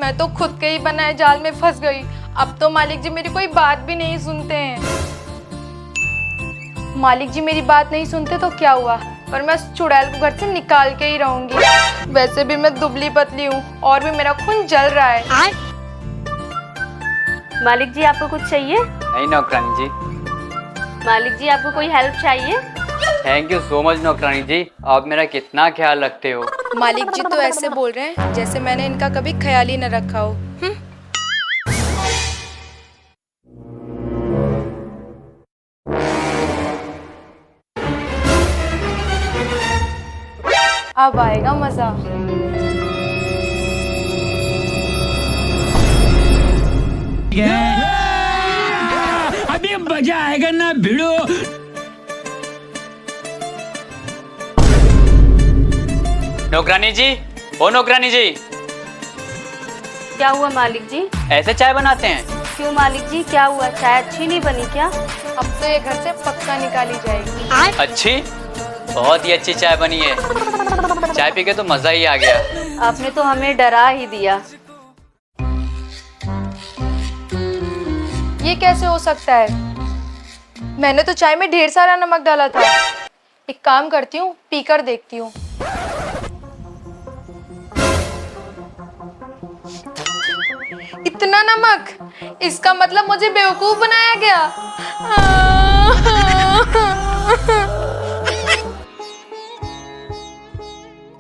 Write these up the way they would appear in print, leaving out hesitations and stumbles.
मैं तो खुद के ही बनाए जाल में फंस गई। अब तो मालिक जी मेरी कोई बात भी नहीं सुनते हैं। मालिक जी मेरी बात नहीं सुनते तो क्या हुआ, पर मैं उस चुड़ैल को घर से निकाल के ही रहूंगी। वैसे भी मैं दुबली पतली हूँ और भी मेरा खून जल रहा है। मालिक जी आपको कुछ चाहिए? नहीं नौकरानी जी। मालिक जी आपको कोई हेल्प चाहिए? थैंक यू सो मच नौकरानी जी, आप मेरा कितना ख्याल रखते हो। मालिक जी तो ऐसे बोल रहे हैं जैसे मैंने इनका कभी ख्याल ही न रखा हो। अब आएगा मजा। अभी मजा आएगा ना भिड़ो। नौकरानी जी, ओ नौकरानी जी, क्या हुआ मालिक जी? ऐसे चाय बनाते हैं? क्यों मालिक जी क्या हुआ? चाय अच्छी नहीं बनी क्या? अब तो ये घर से पक्का निकाली जाएगी। अच्छी, बहुत ही अच्छी चाय बनी है। चाय पी के तो मजा ही आ गया। आपने तो हमें डरा ही दिया। ये कैसे हो सकता है? मैंने तो चाय में ढेर सारा नमक डाला था। एक काम करती हूँ, पीकर देखती हूँ। इतना नमक, इसका मतलब मुझे बेवकूफ बनाया गया।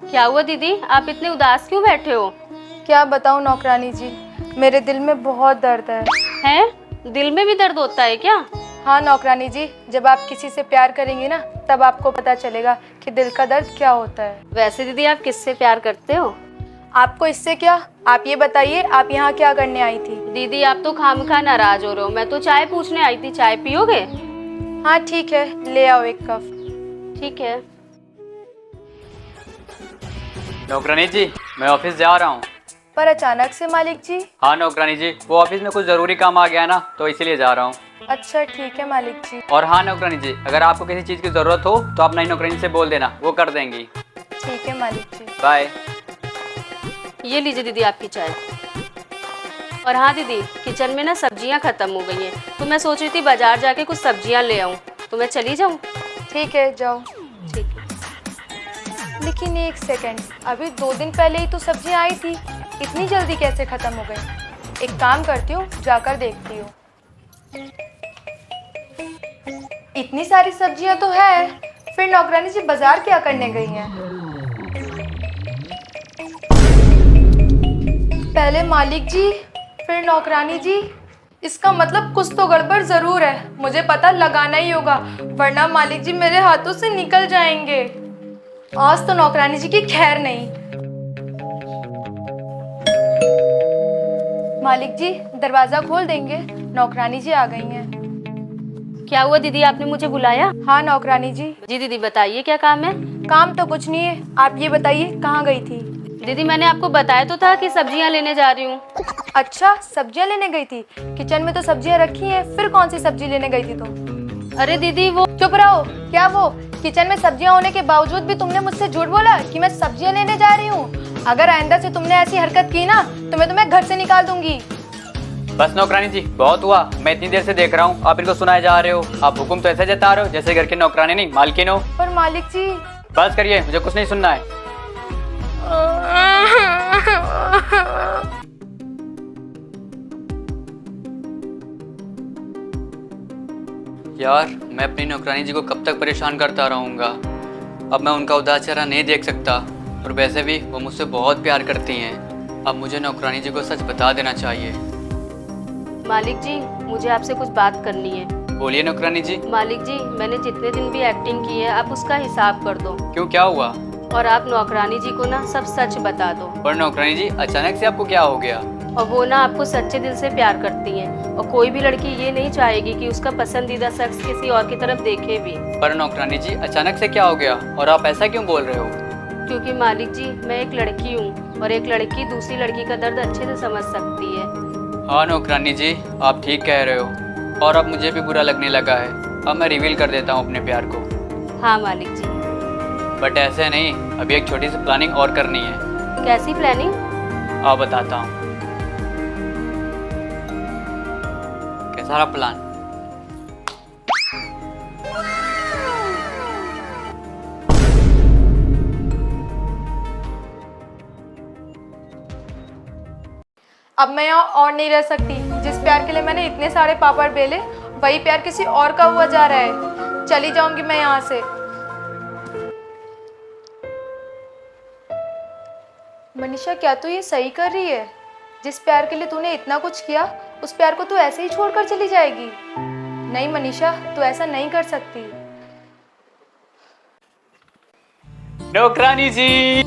क्या हुआ दीदी, आप इतने उदास क्यों बैठे हो? क्या बताऊँ नौकरानी जी, मेरे दिल में बहुत दर्द है। हैं? दिल में भी दर्द होता है क्या? हाँ नौकरानी जी, जब आप किसी से प्यार करेंगी ना तब आपको पता चलेगा कि दिल का दर्द क्या होता है। वैसे दीदी आप किससे प्यार करते हो? आपको इससे क्या? आप ये बताइए, आप यहाँ क्या करने आई थी? दीदी आप तो खामखा नाराज हो रहे हो। मैं तो चाय पूछने आई थी, चाय पियोगे? हाँ ठीक है, ले आओ एक कप। ठीक है। नौकरानी जी, मैं ऑफिस जा रहा हूँ। पर अचानक से मालिक जी? हाँ नौकरानी जी, वो ऑफिस में कुछ जरूरी काम आ गया ना, तो इसीलिए जा रहा हूँ। अच्छा ठीक है मालिक जी। और हाँ नौकरानी जी, अगर आपको किसी चीज़ की ज़रूरत हो तो आप नई नौकरानी से बोल देना, वो कर देंगी। ठीक है मालिक जी। बाय। ये लीजिए दीदी आपकी चाय। और हाँ दीदी, किचन में ना सब्जियां खत्म हो गई हैं, तो मैं सोच रही थी बाजार जाके कुछ सब्जियां ले आऊँ। तो मैं चली जाऊँ? ठीक है जाओ। ठीक है। लेकिन एक सेकंड, अभी 2 दिन पहले ही तो सब्जियां आई थी, इतनी जल्दी कैसे खत्म हो गई? एक काम करती हूँ, जाकर देखती हूँ। इतनी सारी सब्जियां तो है, फिर नौकरानी जी बाजार क्या करने गई हैं? पहले मालिक जी, फिर नौकरानी जी। इसका मतलब कुछ तो गड़बड़ जरूर है, मुझे पता लगाना ही होगा, वरना मालिक जी मेरे हाथों से निकल जाएंगे। आज तो नौकरानी जी की खैर नहीं। मालिक जी दरवाजा खोल देंगे, नौकरानी जी आ गई हैं। क्या हुआ दीदी, आपने मुझे बुलाया? हाँ नौकरानी जी। जी दीदी बताइए क्या काम है? काम तो कुछ नहीं है, आप ये बताइए कहाँ गई थी? दीदी मैंने आपको बताया तो था कि सब्जियां लेने जा रही हूँ। अच्छा सब्जियां लेने गई थी? किचन में तो सब्जियां रखी हैं, फिर कौन सी सब्जी लेने गई थी तुम? अरे दीदी वो चुप रहो। क्या वो? किचन में सब्जियां होने के बावजूद भी तुमने मुझसे झूठ बोला कि मैं सब्जियां लेने जा रही हूँ। अगर आइंदा से तुमने ऐसी हरकत की ना तो मैं तुम्हें घर से निकाल दूंगी। बस नौकरानी जी, बहुत हुआ। मैं इतनी देर से देख रहा हूँ, आप इनको सुनाए जा रहे हो। आप हुक्म तो ऐसे जता रहे हो जैसे घर की नौकरानी नहीं मालकिन हो। पर मालिक जी। बस करिए, मुझे कुछ नहीं सुनना है। यार, मैं अपनी नौकरानी जी को कब तक परेशान करता रहूँगा। अब मैं उनका उदास चेहरा नहीं देख सकता, और वैसे भी वो मुझसे बहुत प्यार करती हैं। अब मुझे नौकरानी जी को सच बता देना चाहिए। मालिक जी मुझे आपसे कुछ बात करनी है। बोलिए नौकरानी जी। मालिक जी मैंने जितने दिन भी एक्टिंग की है आप उसका हिसाब कर दो। क्यों, क्या हुआ? और आप नौकरानी जी को ना सब सच बता दो। पर नौकरानी जी अचानक से आपको क्या हो गया? और वो ना आपको सच्चे दिल से प्यार करती हैं, और कोई भी लड़की ये नहीं चाहेगी कि उसका पसंदीदा शख्स किसी और की तरफ देखे भी। पर नौकरानी जी अचानक से क्या हो गया, और आप ऐसा क्यों बोल रहे हो? क्योंकि मालिक जी मैं एक लड़की हूँ, और एक लड़की दूसरी लड़की का दर्द अच्छे से समझ सकती है। हाँ नौकरानी जी, आप ठीक कह रहे हो, और अब मुझे भी बुरा लगने लगा है। अब मैं रिवील कर देता हूँ अपने प्यार को। हाँ मालिक जी। बट ऐसे नहीं, अभी एक छोटी सी प्लानिंग और करनी है। कैसी प्लानिंग? आप बताता हूँ। सारा प्लान। अब मैं यहाँ और नहीं रह सकती। जिस प्यार के लिए मैंने इतने सारे पापड़ बेले, वही प्यार किसी और का हुआ जा रहा है। चली जाऊंगी मैं यहाँ से। मनीषा, क्या तू ये सही कर रही है? जिस प्यार के लिए तूने इतना कुछ किया, उस प्यार को तू ऐसे ही छोड़कर चली जाएगी? नहीं मनीषा, तू ऐसा नहीं कर सकती। नौकरानी जी,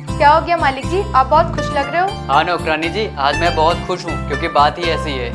क्या हो गया मालिक जी? आप बहुत खुश लग रहे हो। हाँ नौकरानी जी, आज मैं बहुत खुश हूँ क्योंकि बात ही ऐसी है।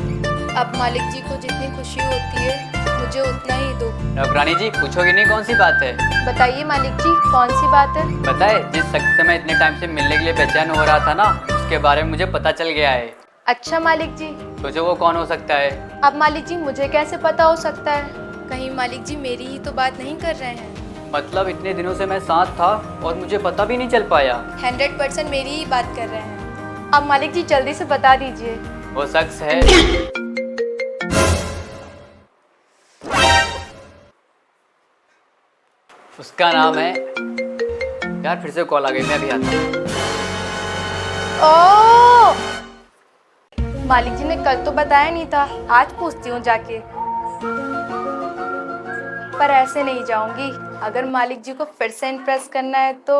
अब मालिक जी को जितनी खुशी होती है, मुझे उतना ही दो। नौकरानी जी, पूछोगे नहीं कौन सी बात है? बताइए मालिक जी, कौन सी बात है? बताए, जिस शख्स से मैं इतने टाइम से मिलने के लिए बेचैन हो रहा था ना, उसके बारे में मुझे पता चल गया है। अच्छा मालिक जी। सोचो वो कौन हो सकता है? अब मालिक जी, मुझे कैसे पता हो सकता है? कहीं मालिक जी मेरी ही तो बात नहीं कर रहे हैं? मतलब इतने दिनों से मैं साथ था और मुझे पता भी नहीं चल पाया। 100% मेरी ही बात कर रहे हैं। अब मालिक जी जल्दी से बता दीजिए। वो शख्स है, उसका नाम है, यार फिर से कॉल आ गई, मैं अभी आता हूँ। ओ मालिक जी ने कल तो बताया नहीं था, आज पूछती हूँ जाके। पर ऐसे नहीं जाऊंगी। अगर मालिक जी को फिर से इम्प्रेस करना है तो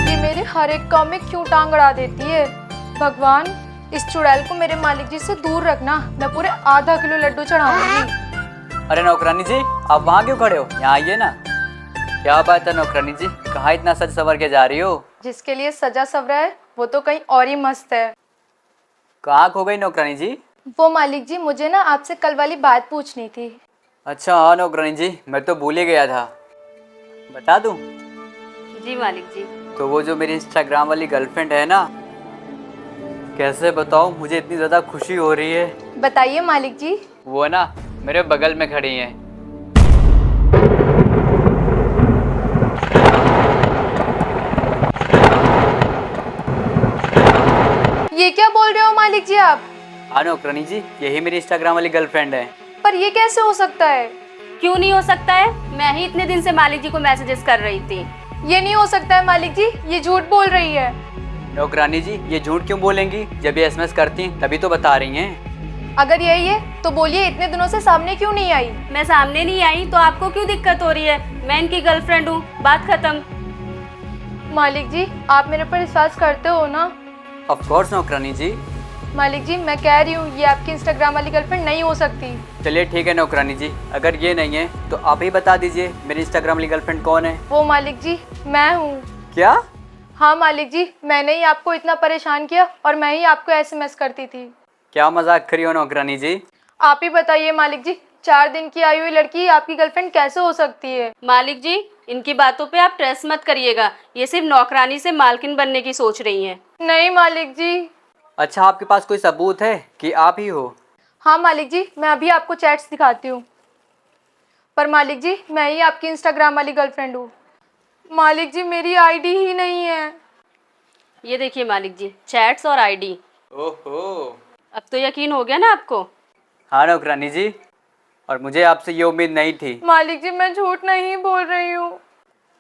ये मेरे हर एक काम में क्यों टांग अड़ा देती है। भगवान, इस चुड़ैल को मेरे मालिक जी से दूर रखना। मैं पूरे आधा किलो लड्डू चढ़ाऊंगी। अरे नौकरानी जी, आप वहाँ क्यों खड़े हो? यहाँ आइए ना। क्या बात है नौकरानी जी, कहाँ इतना सज सवर के जा रही हो? जिसके लिए सजा सवरा है वो तो कहीं और ही मस्त है। कहाँ खो गई नौकरानी जी? वो मालिक जी, मुझे ना आपसे कल वाली बात पूछनी थी। अच्छा हाँ नौकरानी जी, मैं तो भूल ही गया था। बता दूँ? जी मालिक जी। तो वो जो मेरी इंस्टाग्राम वाली गर्लफ्रेंड है ना, कैसे बताऊँ, मुझे इतनी ज़्यादा खुशी हो रही है। बताइए मालिक जी। वो ना मेरे बगल में खड़ी है। ये क्या बोल रहे हो मालिक जी आप? हाँ नौकरानी जी, यही मेरी इंस्टाग्राम वाली गर्लफ्रेंड है। पर ये कैसे हो सकता है? क्यों नहीं हो सकता है? मैं ही इतने दिन से मालिक जी को मैसेजेस कर रही थी। ये नहीं हो सकता है मालिक जी, ये झूठ बोल रही है। नौकरानी जी, ये झूठ क्यों बोलेंगी? जब ये SMS करती तभी तो बता रही हैं। अगर यही है तो बोलिए, इतने दिनों से सामने क्यों नहीं आई? मैं सामने नहीं आई तो आपको क्यों दिक्कत हो रही है? मैं इनकी गर्लफ्रेंड हूँ, बात खत्म। मालिक जी, आप मेरे पर विश्वास करते हो ना? ऑफ कोर्स नौकरानी जी। मालिक जी, मैं कह रही हूँ ये आपकी इंस्टाग्राम वाली गर्लफ्रेंड नहीं हो सकती। चलिए ठीक है नौकरानी जी, अगर ये नहीं है तो आप ही बता दीजिए मेरी इंस्टाग्राम वाली गर्लफ्रेंड कौन है। वो मालिक जी मैं हूँ। क्या? हाँ मालिक जी, मैंने ही आपको इतना परेशान किया और मैं ही आपको SMS करती थी। क्या मजाक करी हो नौकरानी जी? आप ही बताइए मालिक जी, 4 दिन की आई हुई लड़की आपकी गर्लफ्रेंड कैसे हो सकती है? मालिक जी, इनकी बातों पे आप ट्रस्ट मत करिएगा। ये सिर्फ नौकरानी से मालकिन बनने की सोच रही हैं। नहीं मालिक जी। अच्छा, आपके पास कोई सबूत है कि आप ही हो? हाँ मालिक जी, मैं अभी आपको चैट्स दिखाती हूँ। पर मालिक जी, मैं ही आपकी इंस्टाग्राम वाली गर्लफ्रेंड हूँ। मालिक जी, मेरी ID ही नहीं है। ये देखिए मालिक जी, चैट्स और ID। ओहो, अब तो यकीन हो गया ना आपको? हाँ नौकरानी जी, और मुझे आपसे ये उम्मीद नहीं थी। मालिक जी, मैं झूठ नहीं बोल रही हूँ।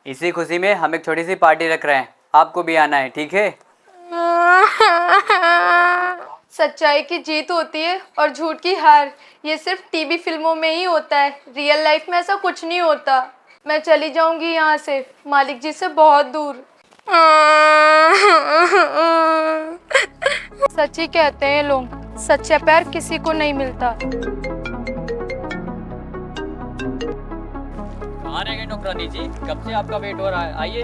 इसी खुशी में हम एक छोटी सी पार्टी रख रहे हैं, आपको भी आना है, ठीक है? सच्चाई की जीत होती है और झूठ की हार। ये सिर्फ टीवी फिल्मों में ही होता है, रियल लाइफ में ऐसा कुछ नहीं होता। मैं चली जाऊंगी यहाँ से, मालिक जी से बहुत दूर। सच ही कहते हैं लोग, सच्चा प्यार किसी को नहीं मिलता। कहाँ रह गए नौकरानी जी? कब से आपका वेट हो रहा है, आइए।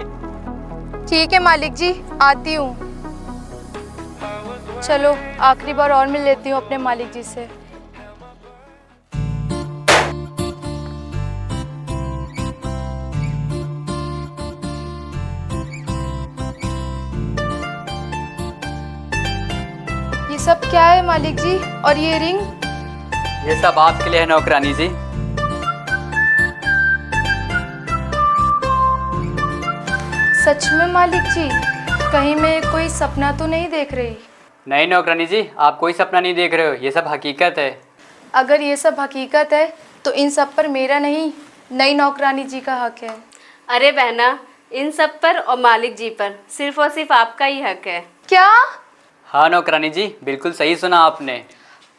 ठीक है मालिक जी, आती हूँ। चलो आखिरी बार और मिल लेती हूँ अपने मालिक जी से। ये सब क्या है मालिक जी? और ये रिंग? ये सब आपके लिए है नौकरानी जी। सच में मालिक जी, कहीं मैं कोई सपना तो नहीं देख रही? नहीं नौकरानी जी, आप कोई सपना नहीं देख रहे हो, ये सब हकीकत है। अगर ये सब हकीकत है तो इन सब पर मेरा नहीं, नई नौकरानी जी का हक है। अरे बहना, इन सब पर और मालिक जी पर सिर्फ और सिर्फ आपका ही हक है। क्या? हाँ नौकरानी जी, बिल्कुल सही सुना आपने।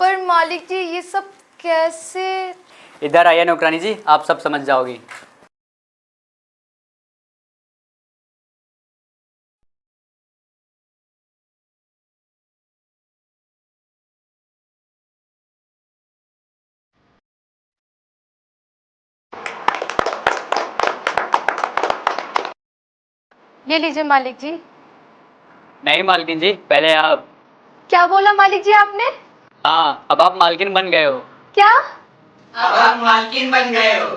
पर मालिक जी ये सब कैसे? इधर आइए नौकरानी जी, आप सब समझ जाओगी। ये लीजिए मालिक जी। नहीं मालकिन जी, पहले आप। क्या बोला मालिक जी आपने? हाँ, अब आप मालकिन बन गए हो। क्या? अब आप मालकिन बन गए हो।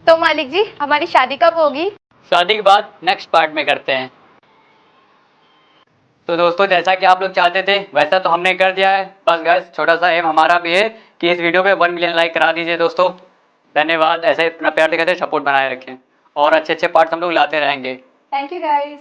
तो मालिक जी हमारी शादी कब होगी? शादी के बाद नेक्स्ट पार्ट में करते हैं। तो दोस्तों, जैसा कि आप लोग चाहते थे वैसा तो हमने कर दिया है। बस गाइस, छोटा सा एम हमारा भी है कि इस वीडियो पे 1 मिलियन लाइक करा दीजिए दोस्तों। धन्यवाद, ऐसे ही अपना प्यार दिखाते, सपोर्ट बनाए रखें और अच्छे अच्छे पार्ट्स हम लोग लाते रहेंगे। Thank you guys.